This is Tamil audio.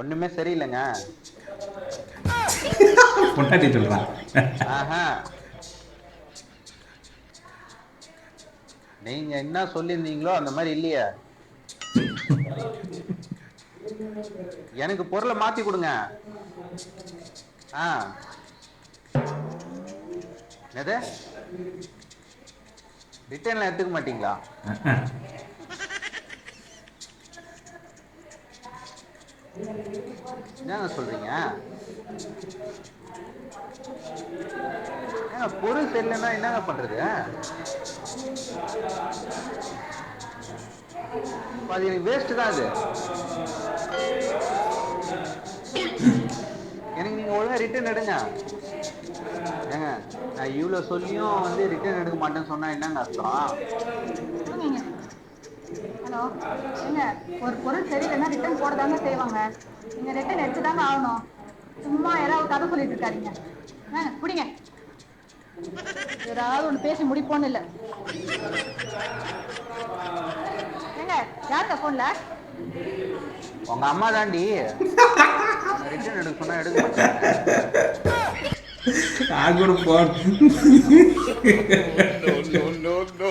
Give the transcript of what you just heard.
ஒண்ணுமே சரியில்லைங்க. பொண்டாட்டி சொல்றான். ஆஹா. நீங்க என்ன சொல்லியிருந்தீங்களோ அந்த மாதிரி இல்லையே. எனக்கு பொருளை மாத்தி கொடுங்க. ஆ. எது ரிட்டர்ன்ல எடுத்துக்க மாட்டீங்களா? என்னங்க சொல்றீங்க? ஏங்க பொருள் சரியில்லைன்னா என்னங்க பண்றது? அது எனக்கு வேஸ்ட் தான். அது எனக்கு நீங்க ஒழுங்கா ரிட்டர்ன் எடுங்க. ஏங்க நான் இவ்வளவு சொல்லியும் வந்து ரிட்டர்ன் எடுக்க மாட்டேன்னு சொன்னா என்னங்க அர்த்தம்? ஹலோ, ஏங்க ஒரு பொருள் சரியில்லைன்னா ரிட்டர்ன் போட தாங்க செய்வாங்க. நீங்க ரிட்டர்ன் எடுத்து தாங்க ஆகணும். சும்மா ஏதாவது கதை சொல்லிட்டு இருக்காதீங்க. குடிங்க. ஏதாவது ஒண்ணு பேசி முடிப்போன்னு இல்லை. ஏங்க யாருங்க போன்ல? உங்க அம்மா தாண்டி. ரிட்டர்ன் எடுக்க சொன்னா எடுக்க மாட்டேன். நான் கூட phone. No, no, no, no.